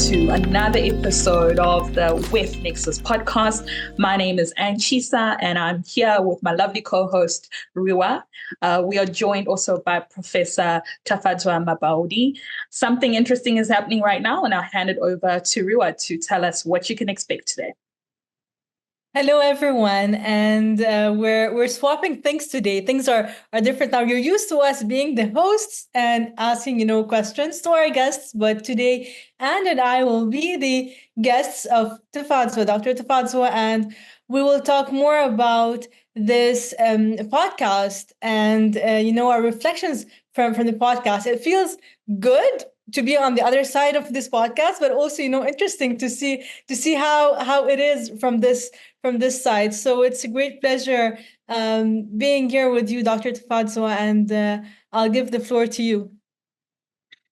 to another episode of the WEF Nexus Podcast. My name is Chisa, and I'm here with my lovely co-host, Rewa. We are joined also by Professor Tafadzwa Mabhaudhi. Something interesting is happening right now, and I'll hand it over to Rewa to tell us what you can expect today. Hello, everyone, and we're swapping things today. Things are different now. You're used to us being the hosts and asking questions to our guests, but today Anne and I will be the guests of Tafadzwa, Dr. Tafadzwa, and we will talk more about this podcast and our reflections from the podcast. It feels good to be on the other side of this podcast, but also interesting to see how it is from this side. So it's a great pleasure being here with you, Dr. Tafadzwa, and I'll give the floor to you.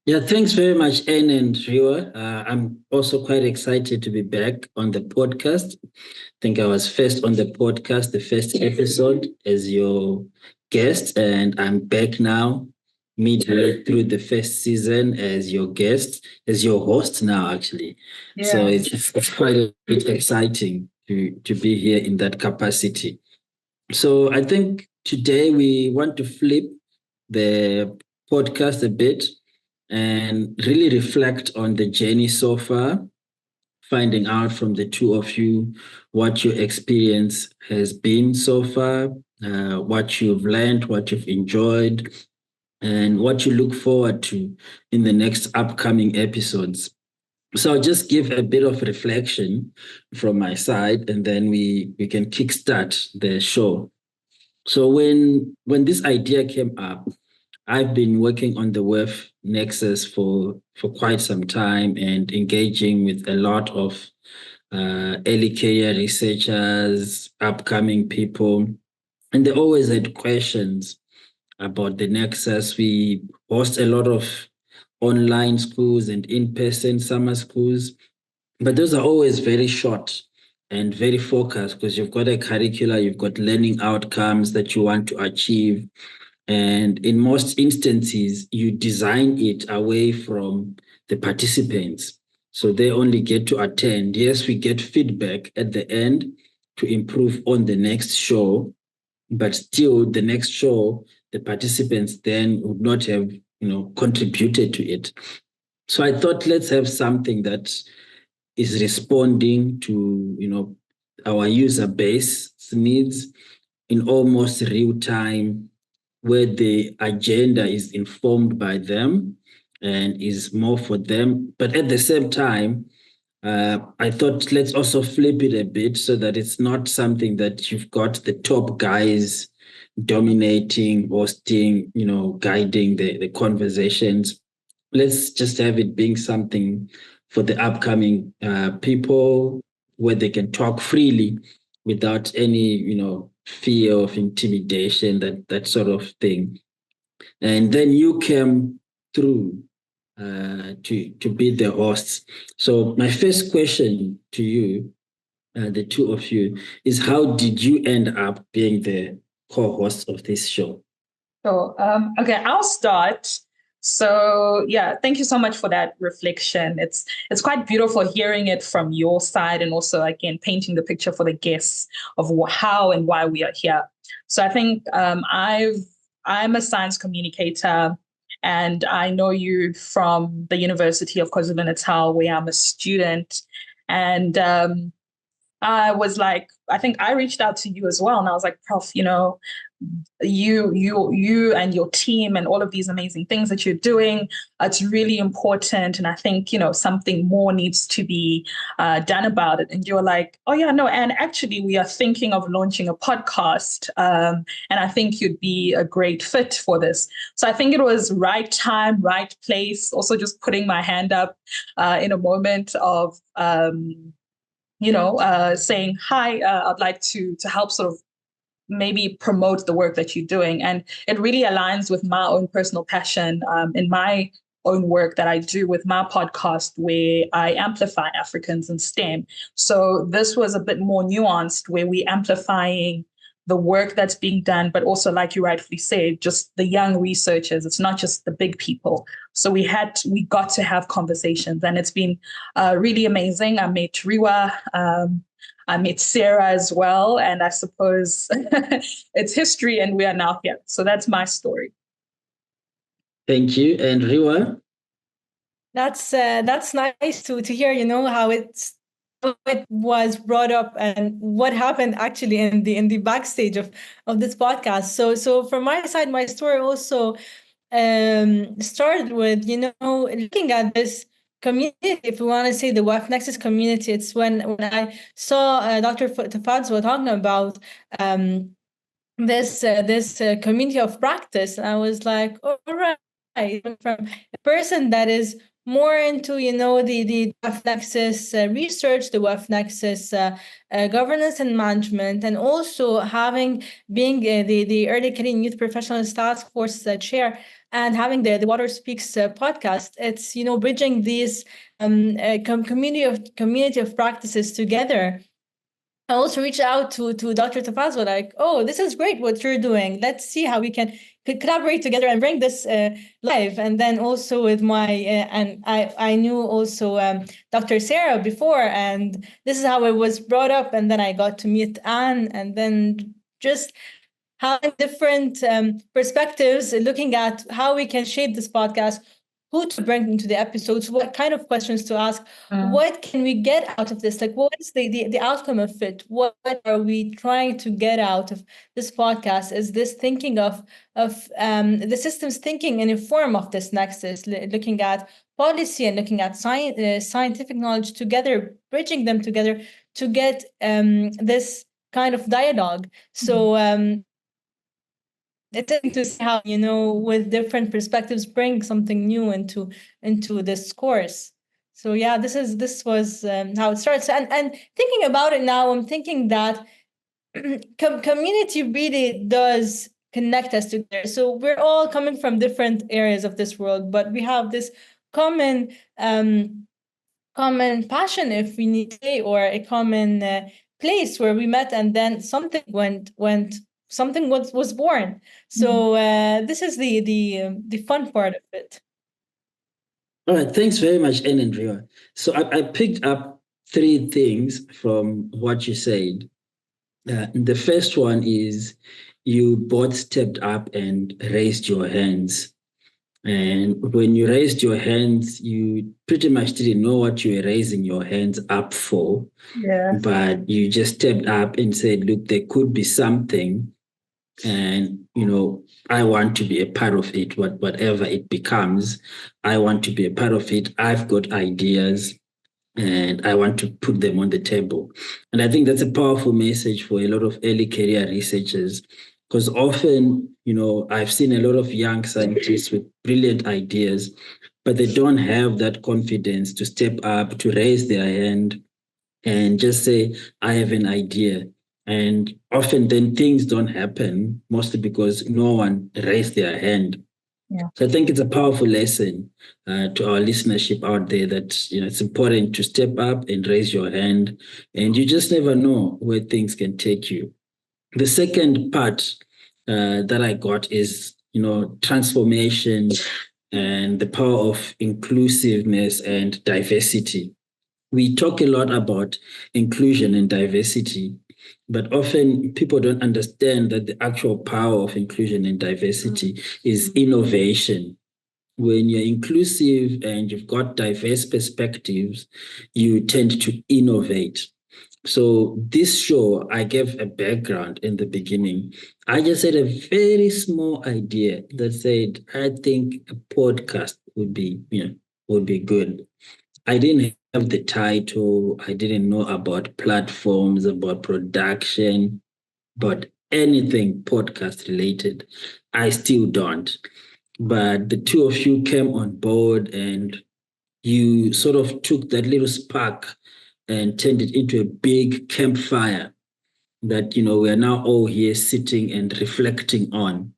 Yeah, thanks very much, Anne and Rewa. I'm also quite excited to be back on the podcast. I think I was first on the podcast, the first episode as your guest, and I'm back now, midway through the first season as your guest, as your host now, actually. Yeah. So it's quite a bit exciting to be here in that capacity. So I think today we want to flip the podcast a bit and really reflect on the journey so far, finding out from the two of you what your experience has been so far, what you've learned, what you've enjoyed, and what you look forward to in the next upcoming episodes. So I'll just give a bit of reflection from my side, and then we can kickstart the show. So when this idea came up, I've been working on the WEF Nexus for quite some time and engaging with a lot of early career researchers, upcoming people, and they always had questions about the Nexus. We host a lot of online schools and in-person summer schools, but those are always very short and very focused because you've got a curricula, you've got learning outcomes that you want to achieve. And in most instances, you design it away from the participants. So they only get to attend. Yes, we get feedback at the end to improve on the next show, but still the next show, the participants then would not have contributed to it. So I thought, let's have something that is responding to our user base needs in almost real time, where the agenda is informed by them and is more for them. But at the same time, I thought let's also flip it a bit so that it's not something that you've got the top guys dominating, hosting, guiding the conversations. Let's just have it being something for the upcoming people where they can talk freely without any, fear of intimidation, that sort of thing. And then you came through to be the hosts. So my first question to you, the two of you, is how did you end up being the co-host of this show? So, okay, I'll start. So, yeah, thank you so much for that reflection. It's quite beautiful hearing it from your side and also, again, painting the picture for the guests of how and why we are here. So I think I'm a science communicator, and I know you from the University of KwaZulu-Natal, where I'm a student. And I was like, I think I reached out to you as well. And I was like, Prof, you and your team and all of these amazing things that you're doing, it's really important. And I think, something more needs to be done about it. And you're like, oh, yeah, no. And actually, we are thinking of launching a podcast. And I think you'd be a great fit for this. So I think it was right time, right place. Also just putting my hand up in a moment of, saying, hi, I'd like to help sort of maybe promote the work that you're doing. And it really aligns with my own personal passion in my own work that I do with my podcast, where I amplify Africans in STEM. So this was a bit more nuanced, where we're amplifying the work that's being done, but also, like you rightfully say, just the young researchers. It's not just the big people. So we got to have conversations, and it's been really amazing. I met Rewa, I met Sarah as well, and I suppose it's history, and we are now here. So that's my story. Thank you. And Rewa? That's nice to hear, how it was brought up and what happened actually in the backstage of this podcast. So from my side, my story also started with, looking at this community, if we want to say the WEF Nexus community. It's when I saw Dr. Tafadzwa talking about this community of practice, and I was like, all right, from a person that is more into, the WEF Nexus research, the WEF Nexus governance and management, and also being the Early Canadian Youth Professionals Task Force chair, and having the Water Speaks podcast. It's, bridging these community of practices together. I also reached out to Dr. Tafadzwa, like, oh, this is great what you're doing. Let's see how we can collaborate together and bring this live. And then also with and I knew also Dr. Sarah before, and this is how it was brought up. And then I got to meet Anne, and then just having different perspectives, looking at how we can shape this podcast, who to bring into the episodes, what kind of questions to ask, what can we get out of this? Like, what is the outcome of it? What are we trying to get out of this podcast? Is this thinking of the systems thinking in a form of this nexus, looking at policy and looking at scientific knowledge together, bridging them together to get this kind of dialogue. So it's interesting to see how, with different perspectives, bring something new into this course. So yeah, this was how it starts. And thinking about it now, I'm thinking that community really does connect us together. So we're all coming from different areas of this world, but we have this common passion, if we need to say, or a common place where we met, and then something something was born. So this is the fun part of it. All right, thanks very much, Anne and Rewa. So I picked up 3 things from what you said. The first one is you both stepped up and raised your hands. And when you raised your hands, you pretty much didn't know what you were raising your hands up for. Yeah. But you just stepped up and said, look, there could be something. And, I want to be a part of it, whatever it becomes. I want to be a part of it. I've got ideas and I want to put them on the table. And I think that's a powerful message for a lot of early career researchers, because often, I've seen a lot of young scientists with brilliant ideas, but they don't have that confidence to step up, to raise their hand and just say, I have an idea. And often then things don't happen, mostly because no one raised their hand. Yeah. So I think it's a powerful lesson to our listenership out there that it's important to step up and raise your hand, and you just never know where things can take you. The second part that I got is transformation and the power of inclusiveness and diversity. We talk a lot about inclusion and diversity, but often people don't understand that the actual power of inclusion and diversity is innovation. When you're inclusive and you've got diverse perspectives, you tend to innovate. So this show, I gave a background in the beginning. I just had a very small idea that said, I think a podcast would be good. I didn't have the title. I didn't know about platforms, about production, but anything podcast related. I still don't. But the two of you came on board and you sort of took that little spark and turned it into a big campfire that, we're now all here sitting and reflecting on.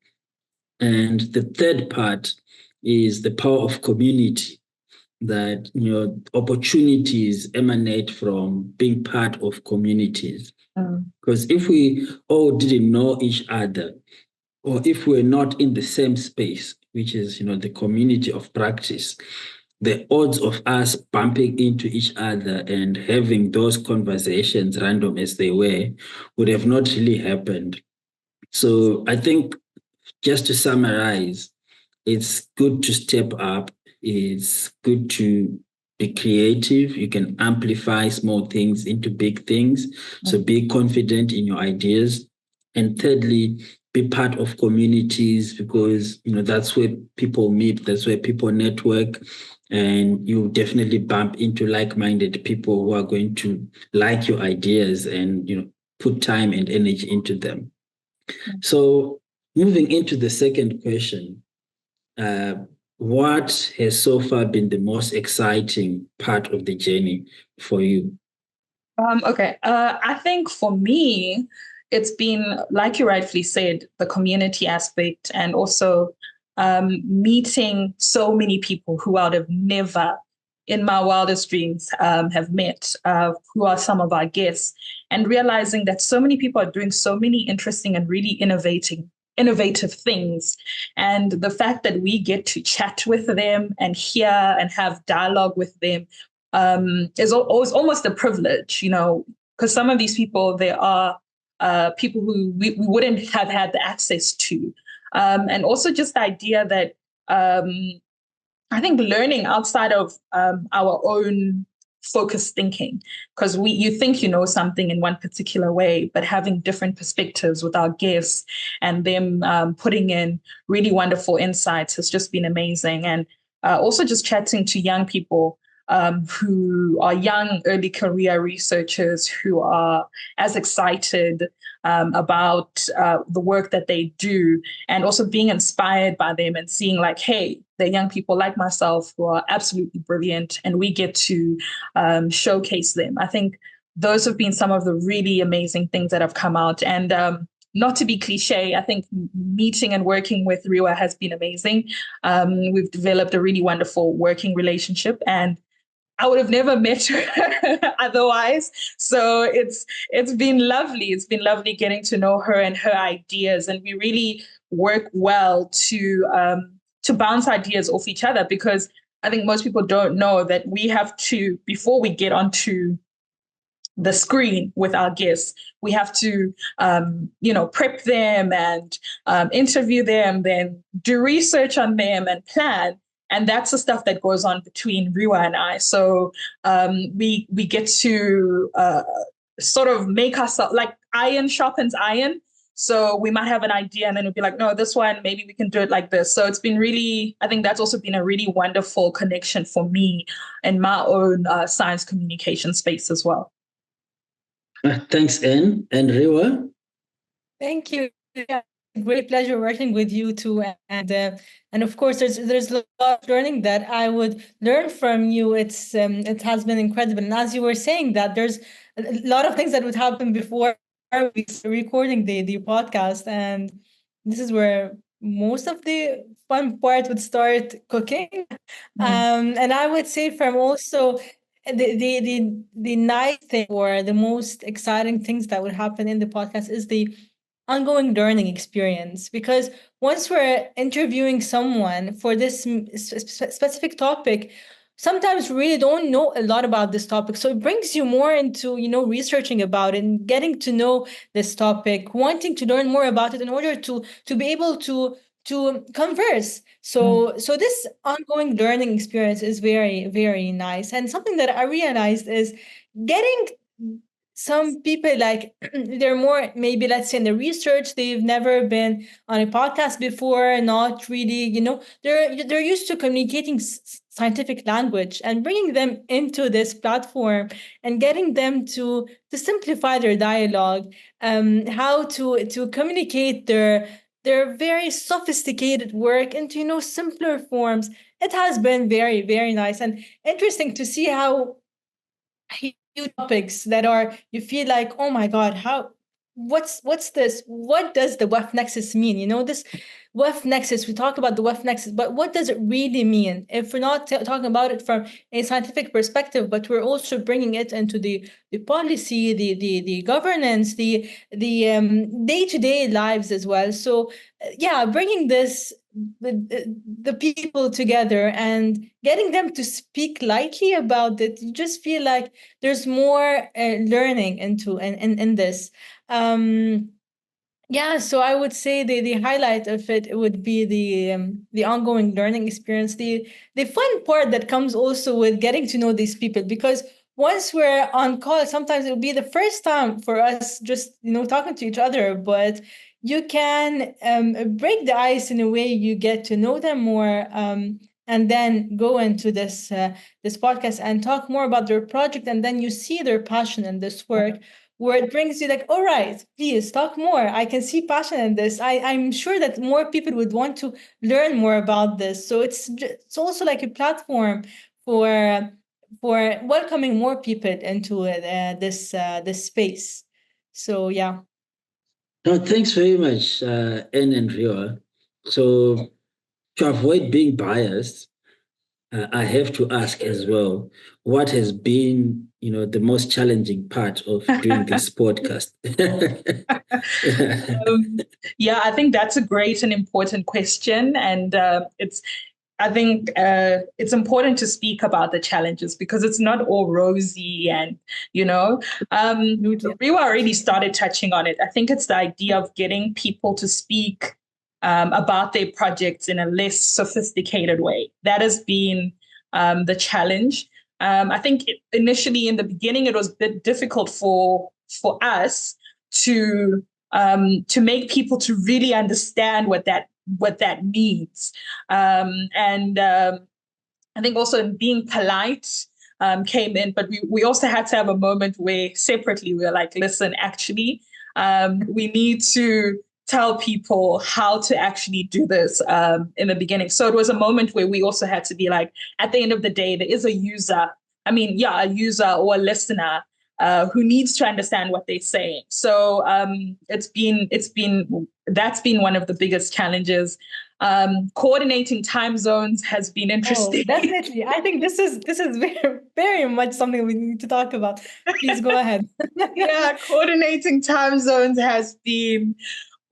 And the third part is the power of community, that, opportunities emanate from being part of communities. Because if we all didn't know each other, or if we're not in the same space, which is, the community of practice, the odds of us bumping into each other and having those conversations, random as they were, would have not really happened. So I think, just to summarize, it's good to step up. It's good to be creative. You can amplify small things into big things. So be confident in your ideas. And thirdly, be part of communities, because that's where people meet, that's where people network, and you definitely bump into like-minded people who are going to like your ideas and put time and energy into them. So moving into the second question, uh, what has so far been the most exciting part of the journey for you? Okay. I think for me, it's been, like you rightfully said, the community aspect, and also meeting so many people who I would have never in my wildest dreams have met, who are some of our guests, and realizing that so many people are doing so many interesting and really innovative things. And the fact that we get to chat with them and hear and have dialogue with them is almost a privilege, because some of these people, they are people who we wouldn't have had the access to. And also just the idea that I think learning outside of our own focused thinking, because you think you know something in one particular way, but having different perspectives with our guests and them putting in really wonderful insights has just been amazing. And also just chatting to young people who are young early career researchers who are as excited about the work that they do, and also being inspired by them and seeing like, hey, they're young people like myself who are absolutely brilliant, and we get to showcase them. I think those have been some of the really amazing things that have come out. And not to be cliche, I think meeting and working with Rewa has been amazing. We've developed a really wonderful working relationship, and I would have never met her otherwise. So it's been lovely. It's been lovely getting to know her and her ideas, and we really work well to bounce ideas off each other, because I think most people don't know that we have to, before we get onto the screen with our guests, we have to prep them and interview them, then do research on them and plan. And that's the stuff that goes on between Rewa and I. So we get to sort of make ourselves, like iron sharpens iron. So we might have an idea and then we'll be like, no, this one, maybe we can do it like this. So it's been really, I think that's also been a really wonderful connection for me in my own science communication space as well. Thanks, Anne. And Rewa? Thank you. Yeah, great pleasure working with you too, and of course, there's a lot of learning that I would learn from you. It has been incredible, and as you were saying that there's a lot of things that would happen before we start recording the podcast, and this is where most of the fun part would start cooking. And I would say from also the nice thing or the most exciting things that would happen in the podcast is the ongoing learning experience, because once we're interviewing someone for this specific topic, sometimes we really don't know a lot about this topic, so it brings you more into researching about it and getting to know this topic, wanting to learn more about it in order to be able to converse. So this ongoing learning experience is very, very nice. And something that I realized is getting some people, like they're more, maybe let's say in the research, they've never been on a podcast before, not really, they're used to communicating scientific language, and bringing them into this platform and getting them to simplify their dialogue, how to communicate their very sophisticated work into simpler forms. It has been very, very nice and interesting to see how topics that are, you feel like, oh my god, how, what's this, what does the WEF Nexus mean, this WEF Nexus, we talk about the WEF Nexus, but what does it really mean? If we're not talking about it from a scientific perspective, but we're also bringing it into the policy, the governance, the day-to-day lives as well. So yeah, bringing this the people together and getting them to speak lightly about it, you just feel like there's more learning in this. Yeah, so I would say the highlight of it would be the ongoing learning experience, the fun part that comes also with getting to know these people, because once we're on call, sometimes it'll be the first time for us just talking to each other, but you can break the ice in a way you get to know them more, and then go into this podcast and talk more about their project, and then you see their passion in this work, where it brings you like, all right, please talk more. I can see passion in this. I'm sure that more people would want to learn more about this. So it's also like a platform for welcoming more people into this space. So yeah. No, thanks very much, Anne and Rewa. So to avoid being biased, I have to ask as well, what has been, the most challenging part of doing this podcast? Yeah, I think that's a great and important question. And I think it's important to speak about the challenges, because it's not all rosy. And, Rewa already started touching on it. I think it's the idea of getting people to speak about their projects in a less sophisticated way. That has been the challenge. I think initially in the beginning, it was a bit difficult for us to make people to really understand what that means. I think also being polite came in, but we also had to have a moment where separately we were like, listen, actually, we need to tell people how to actually do this in the beginning. So it was a moment where we also had to be like, at the end of the day, there is a user or a listener who needs to understand what they're saying. So that's been one of the biggest challenges. Coordinating time zones has been interesting. Oh, definitely. I think this is very, very much something we need to talk about. Please go ahead. Yeah, coordinating time zones has been,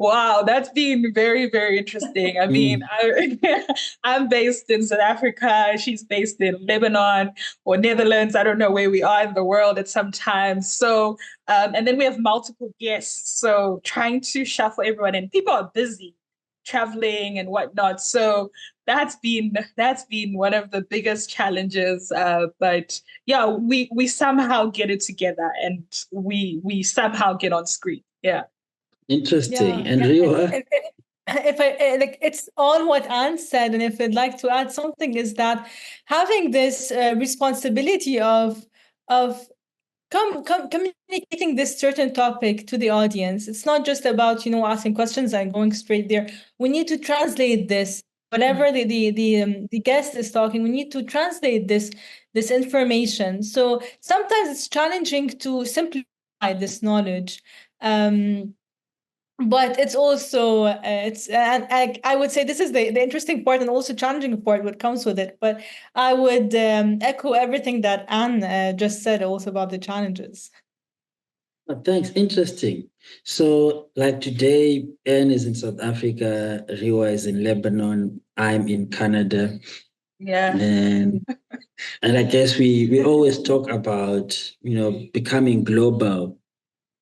wow, that's been very, very interesting. I mean, I'm based in South Africa. She's based in Lebanon or Netherlands. I don't know where we are in the world at some time. So, and then we have multiple guests. So trying to shuffle everyone in. People are busy traveling and whatnot. So that's been one of the biggest challenges. But yeah, we somehow get it together, and we somehow get on screen. Yeah. Interesting. Yeah. And Rewa? If I like, it's all what Anne said, and if I'd like to add something, is that having this responsibility of communicating this certain topic to the audience. It's not just about asking questions and going straight there. We need to translate this. Whatever the guest is talking, we need to translate this information. So sometimes it's challenging to simplify this knowledge. But it's also I would say this is the interesting part and also challenging part what comes with it. But I would echo everything that Anne just said also about the challenges. Thanks. Interesting. So, like today, Anne is in South Africa, Rewa is in Lebanon, I'm in Canada. Yeah. And I guess we always talk about, becoming global.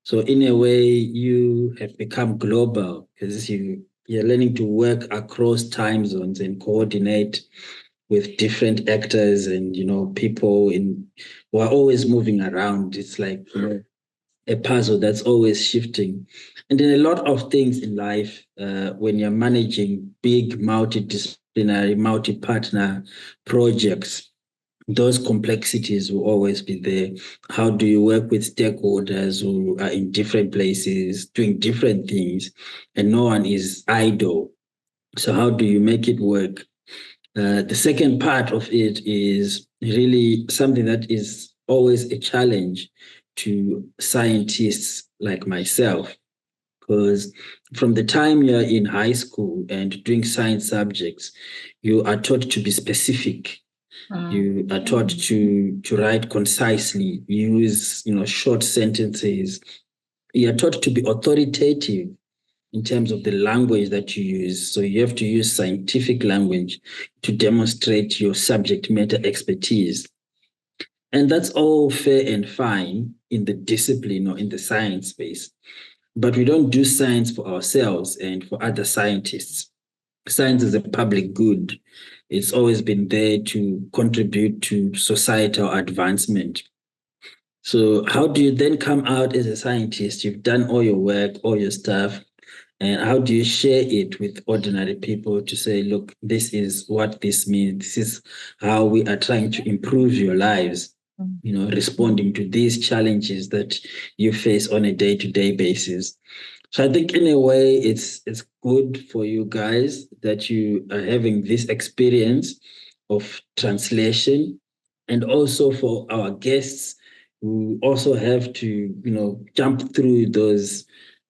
So in a way, you have become global because you're learning to work across time zones and coordinate with different actors and, people who are always moving around. It's like a puzzle that's always shifting. And then a lot of things in life, when you're managing big multidisciplinary, multi-partner projects, those complexities will always be there. How do you work with stakeholders who are in different places, doing different things, and no one is idle? So how do you make it work? The second part of it is really something that is always a challenge to scientists like myself. because from the time you're in high school and doing science subjects, you are taught to be specific. You are taught to write concisely, use short sentences. You are taught to be authoritative in terms of the language that you use. So you have to use scientific language to demonstrate your subject matter expertise. And that's all fair and fine in the discipline or in the science space. But we don't do science for ourselves and for other scientists. Science is a public good. It's always been there to contribute to societal advancement. So how do you then come out as a scientist? You've done all your work, all your stuff, and how do you share it with ordinary people to say, look, this is what this means. This is how we are trying to improve your lives, responding to these challenges that you face on a day-to-day basis. So I think in a way, it's good for you guys that you are having this experience of translation, and also for our guests who also have to, jump through those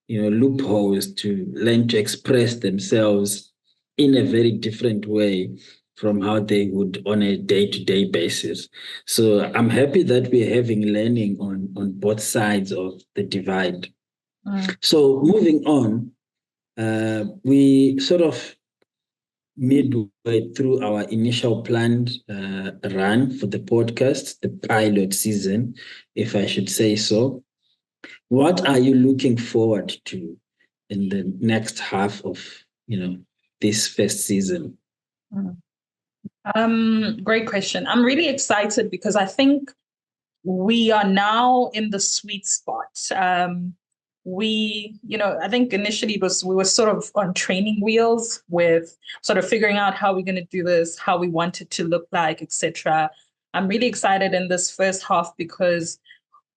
loopholes to learn to express themselves in a very different way from how they would on a day-to-day basis. So I'm happy that we're having learning on both sides of the divide. So moving on, we sort of midway through our initial planned run for the podcast, the pilot season, if I should say so. What are you looking forward to in the next half of, this first season? Great question. I'm really excited because I think we are now in the sweet spot. I think initially we were sort of on training wheels with sort of figuring out how we're going to do this, how we want it to look like, etc. I'm really excited in this first half because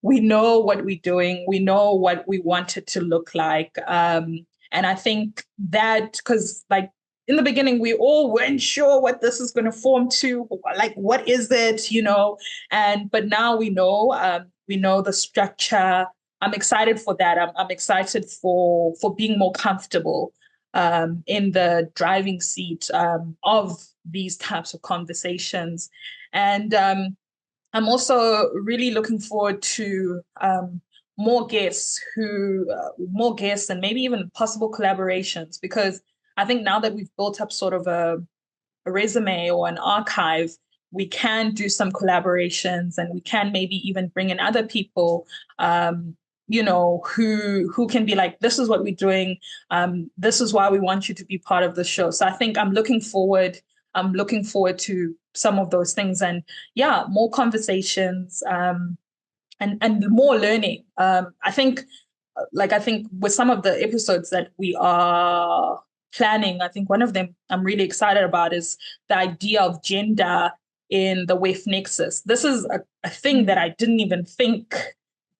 we know what we're doing. We know what we want it to look like. And I think that because like in the beginning, we all weren't sure what this is going to form to, like, what is it, but now we know the structure. I'm excited for that. I'm excited for being more comfortable in the driving seat of these types of conversations. And I'm also really looking forward to more guests and maybe even possible collaborations, because I think now that we've built up sort of a resume or an archive, we can do some collaborations and we can maybe even bring in other people, who can be like, this is what we're doing. This is why we want you to be part of the show. So I think I'm looking forward to some of those things, and more conversations and more learning. I think with some of the episodes that we are planning, I think one of them I'm really excited about is the idea of gender in the WEF Nexus. This is a thing that I didn't even think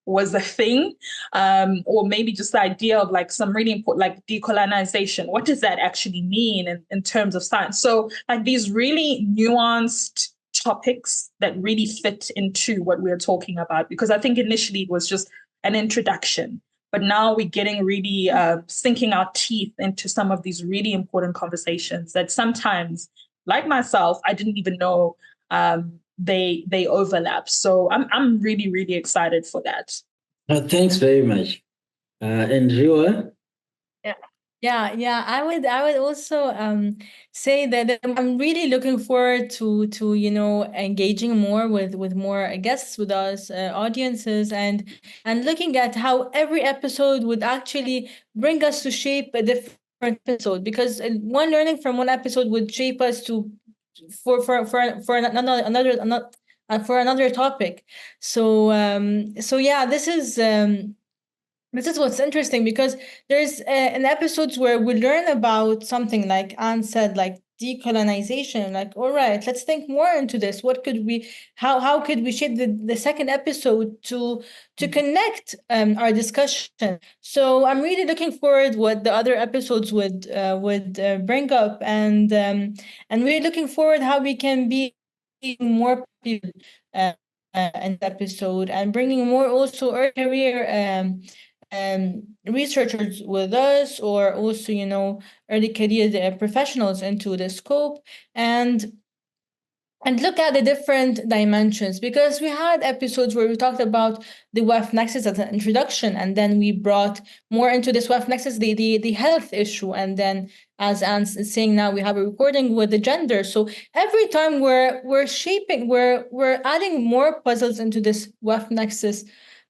was a thing, or maybe just the idea of like some really important, like decolonization. What does that actually mean in terms of science? So like these really nuanced topics that really fit into what we're talking about, because I think initially it was just an introduction, but now we're getting really sinking our teeth into some of these really important conversations that sometimes, like myself, I didn't even know they overlap. So I'm really, really excited for that. Thanks very much. And Rewa? Yeah. I would also say that I'm really looking forward to engaging more with more guests with us, audiences, and looking at how every episode would actually bring us to shape a different episode, because one learning from one episode would shape us to for another topic. So yeah, this is what's interesting, because there's an episodes where we learn about something, like Anne said, like decolonization. Like, all right, let's think more into this. What could we, how could we shape the second episode to connect our discussion? So I'm really looking forward what the other episodes would bring up, and really looking forward how we can be more people in the episode, and bringing more also early career researchers with us, or also, early career professionals into the scope, and look at the different dimensions, because we had episodes where we talked about the WEF Nexus as an introduction, and then we brought more into this WEF Nexus the health issue, and then, as Anne's saying now, we have a recording with the gender. So every time we're shaping, we're adding more puzzles into this WEF Nexus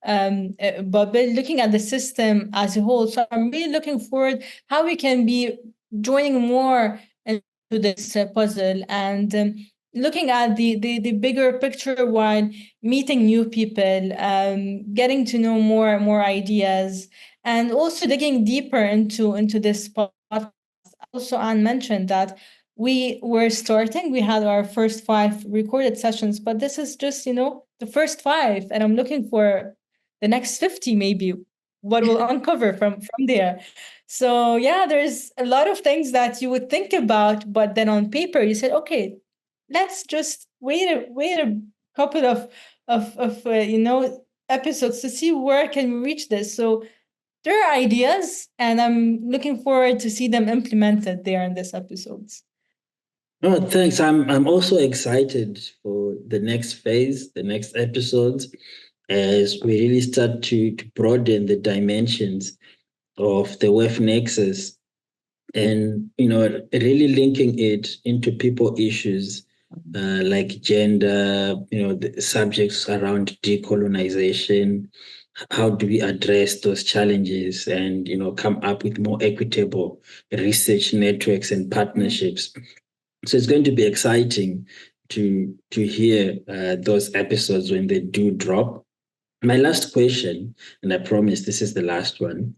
bubble, looking at the system as a whole. So I'm really looking forward how we can be joining more into this puzzle, and looking at the bigger picture while meeting new people, getting to know more ideas, and also digging deeper into this podcast. Also, Anne mentioned that we had our first 5 recorded sessions, but this is just, the first 5, and I'm looking for the next 50, maybe, what we'll uncover from there. So yeah, there's a lot of things that you would think about, but then on paper you said, okay, let's just wait a couple of episodes to see where can we reach this. So there are ideas, and I'm looking forward to see them implemented there in these episodes. Oh, thanks. I'm also excited for the next phase, the next episodes, as we really start to broaden the dimensions of the WEF Nexus, and really linking it into people issues like gender, the subjects around decolonization. How do we address those challenges and come up with more equitable research networks and partnerships? So it's going to be exciting to hear those episodes when they do drop. My last question, and I promise this is the last one,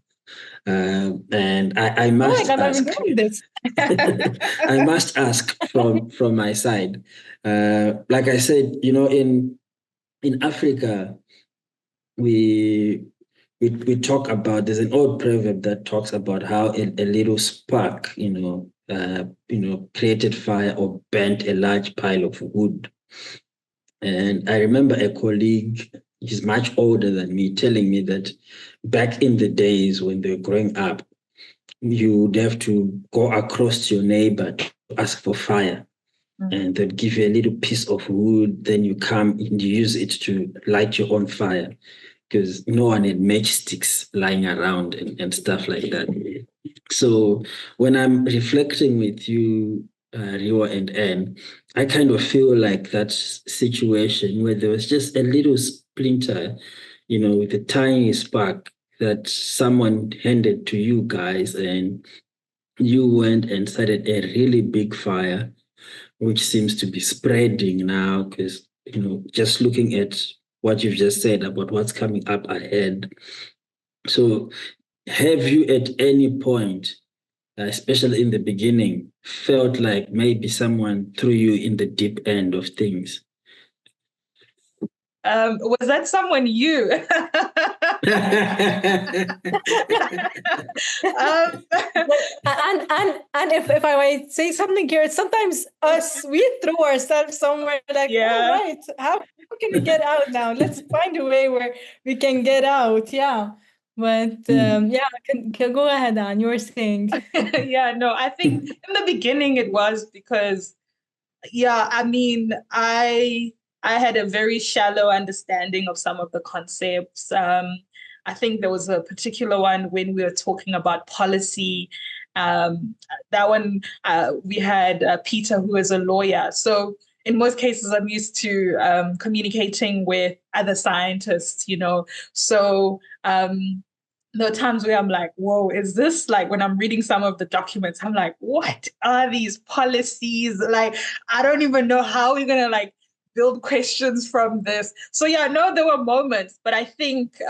and I must ask. This. I must ask from my side. Like I said, in Africa, we talk about. There's an old proverb that talks about how a little spark, created fire or burnt a large pile of wood. And I remember a colleague, he's much older than me, telling me that back in the days when they were growing up, you would have to go across to your neighbor to ask for fire. And they'd give you a little piece of wood, then you come and you use it to light your own fire, because no one had matchsticks lying around and stuff like that. So when I'm reflecting with you, Rewa and Anne, I kind of feel like that situation where there was just a little splinter, with a tiny spark that someone handed to you guys, and you went and started a really big fire, which seems to be spreading now, because, just looking at what you've just said about what's coming up ahead. So have you at any point, especially in the beginning, felt like maybe someone threw you in the deep end of things? Was that someone you? And if I might say something here, sometimes we throw ourselves somewhere like, yeah. Oh, right, how can we get out now? Let's find a way where we can get out. Yeah. But can go ahead, Anne. You were saying. Yeah, no, I think in the beginning it was because, I had a very shallow understanding of some of the concepts. I think there was a particular one when we were talking about policy. That one, we had Peter, who is a lawyer. So in most cases, I'm used to communicating with other scientists, So there are times where I'm like, whoa, is this like when I'm reading some of the documents, I'm like, what are these policies? Like, I don't even know how we're going to build questions from this. So there were moments, but I think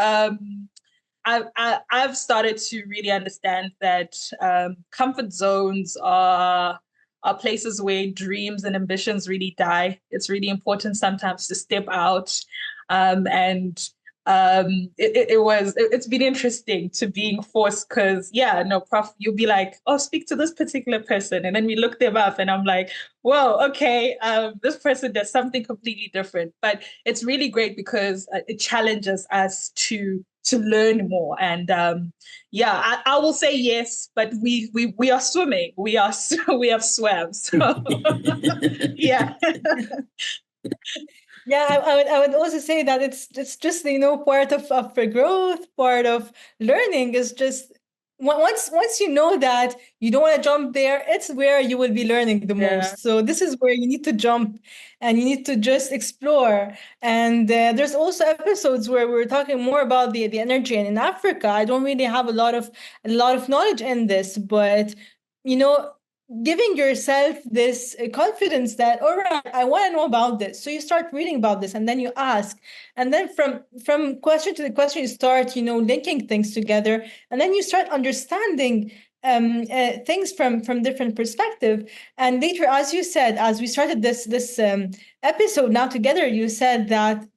I've started to really understand that comfort zones are places where dreams and ambitions really die. It's really important sometimes to step out, it's been interesting to being forced, because Prof, you'll be like, oh, speak to this particular person, and then we look them up and I'm like, whoa, okay, this person does something completely different. But it's really great because it challenges us to to learn more. And I will say yes, but we are swimming. We have swam. So yeah. Yeah, I would also say that it's just part of the growth, part of learning is just once you know that you don't want to jump there, it's where you will be learning the Yeah. most. So this is where you need to jump and you need to just explore. And there's also episodes where we're talking more about the energy. And in Africa, I don't really have a lot of knowledge in this, but you know giving yourself this confidence that all right, I want to know about this, so you start reading about this and then you ask, and then from question to the question you start linking things together, and then you start understanding things from different perspective. And later, as you said, as we started this episode now together, you said that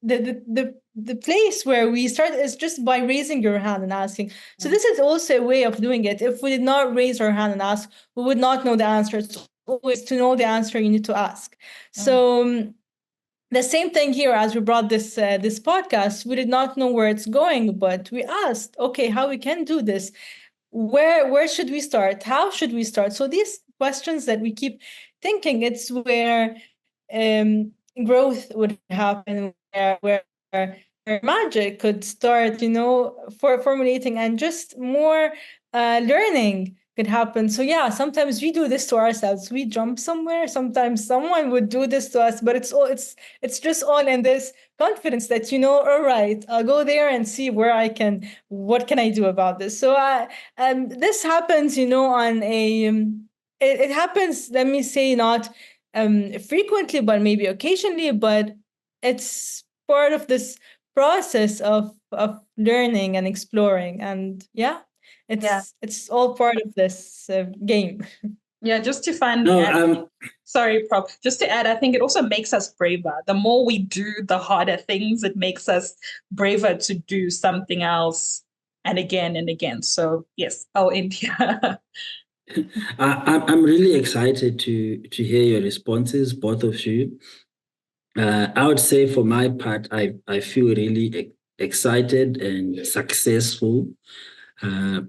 the place where we start is just by raising your hand and asking. So this is also a way of doing it. If we did not raise our hand and ask, we would not know the answer. It's always to know the answer, you need to ask. So the same thing here, as we brought this podcast, we did not know where it's going, but we asked, okay, how we can do this? Where should we start? How should we start? So these questions that we keep thinking, it's where growth would happen, where magic could start, for formulating, and just more learning could happen. So yeah, sometimes we do this to ourselves. We jump somewhere. Sometimes someone would do this to us, but it's just all in this confidence that all right, I'll go there and see what can I do about this. So this happens, on a it happens. Let me say not frequently, but maybe occasionally. But it's part of this process of learning and exploring, and it's all part of this game. Yeah, just to find No, sorry, Prof. Just to add, I think it also makes us braver. The more we do, the harder things, it makes us braver to do something else and again and again. So yes, I'll end here. I'm really excited to hear your responses, both of you. I would say for my part, I feel really excited and successful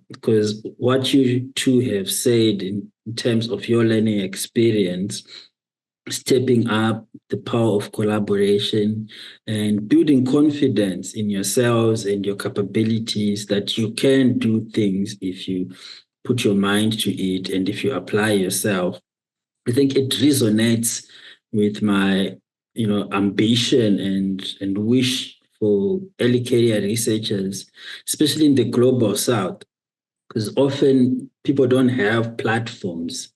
because what you two have said in terms of your learning experience, stepping up, the power of collaboration, and building confidence in yourselves and your capabilities that you can do things if you put your mind to it and if you apply yourself. I think it resonates with my ambition and wish for early career researchers, especially in the global south, because often people don't have platforms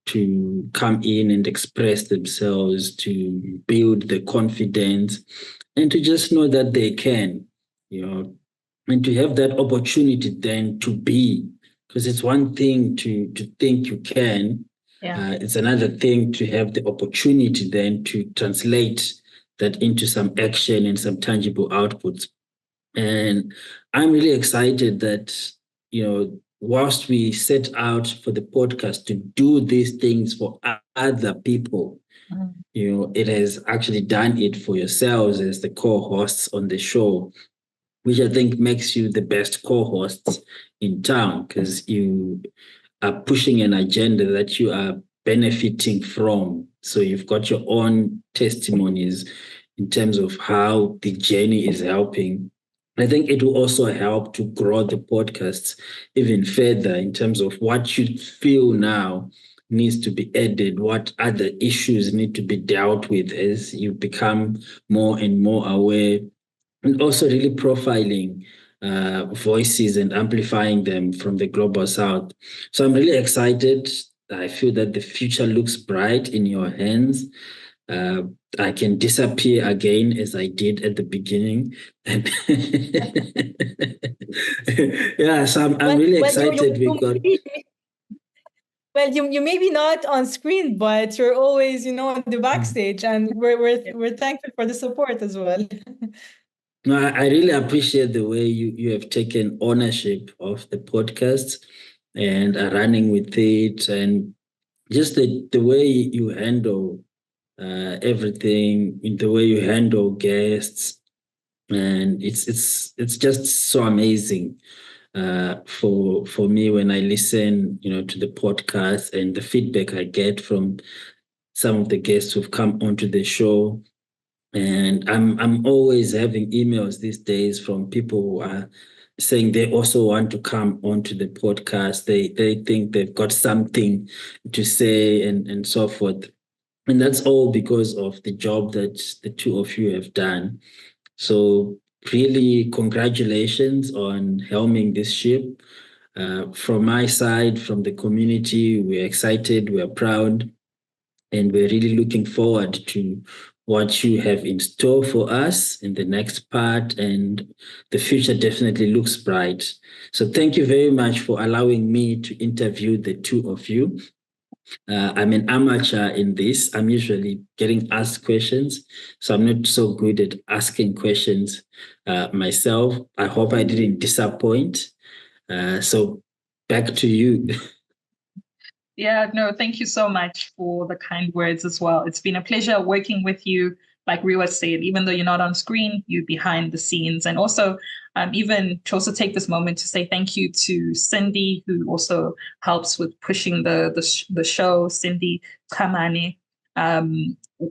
to come in and express themselves, to build the confidence, and to just know that they can, and to have that opportunity then to be, because it's one thing to think you can. It's another thing to have the opportunity then to translate that into some action and some tangible outputs. And I'm really excited that, whilst we set out for the podcast to do these things for other people, it has actually done it for yourselves as the co-hosts on the show, which I think makes you the best co-hosts in town because you are pushing an agenda that you are benefiting from. So you've got your own testimonies in terms of how the journey is helping. I think it will also help to grow the podcasts even further in terms of what you feel now needs to be added, what other issues need to be dealt with as you become more and more aware, and also really profiling voices and amplifying them from the global south. So I'm really excited. I feel that the future looks bright in your hands. I can disappear again as I did at the beginning. Yeah, so I'm really excited because well, you may be not on screen, but you're always, on the backstage, and we're thankful for the support as well. No, I really appreciate the way you have taken ownership of the podcast and are running with it, and just the way you handle everything, in the way you handle guests, and it's just so amazing for me when I listen, to the podcast and the feedback I get from some of the guests who've come onto the show. And I'm always having emails these days from people who are saying they also want to come onto the podcast. They think they've got something to say and so forth. And that's all because of the job that the two of you have done. So really, congratulations on helming this ship. From my side, from the community, we're excited, we're proud, and we're really looking forward to what you have in store for us in the next part, and the future definitely looks bright. So thank you very much for allowing me to interview the two of you. I'm an amateur in this. I'm usually getting asked questions, so I'm not so good at asking questions myself. I hope I didn't disappoint. So back to you. Yeah, no, thank you so much for the kind words as well. It's been a pleasure working with you. Like Rewa said, even though you're not on screen, you're behind the scenes. And also, even to also take this moment to say thank you to Cindy, who also helps with pushing the show, Cindy Kamane.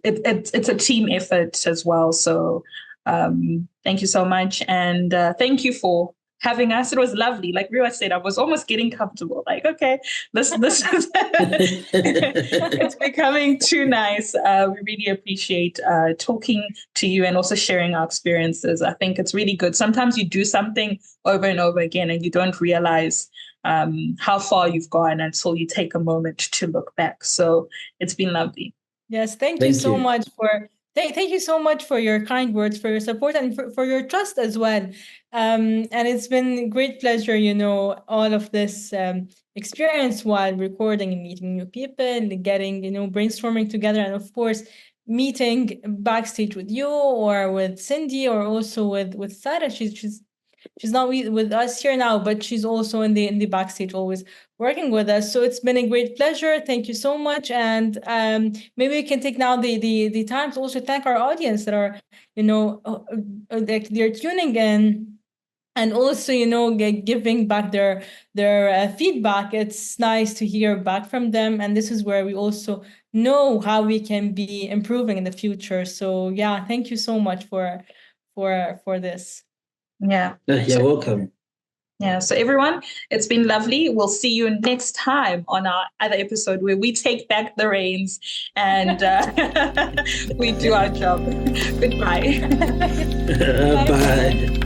It's a team effort as well. So thank you so much. And thank you for having us. It was lovely. Like Rewa said, I was almost getting comfortable. Like, okay, this is it's becoming too nice. We really appreciate talking to you and also sharing our experiences. I think it's really good. Sometimes you do something over and over again and you don't realize how far you've gone until you take a moment to look back. So it's been lovely. Yes, thank you so much for thank you so much for your kind words, for your support, and for your trust as well. And it's been a great pleasure, all of this experience while recording and meeting new people, getting, brainstorming together, and of course, meeting backstage with you or with Cindy or also with Sarah. She's not with us here now, but she's also in the backstage, always working with us. So it's been a great pleasure. Thank you so much. And maybe we can take now the time to also thank our audience that are, they're tuning in and also, giving back their feedback. It's nice to hear back from them. And this is where we also know how we can be improving in the future. So yeah, thank you so much for this. Yeah. You're welcome. Yeah. So everyone, it's been lovely. We'll see you next time on our other episode where we take back the reins and we do our job. Goodbye. Bye.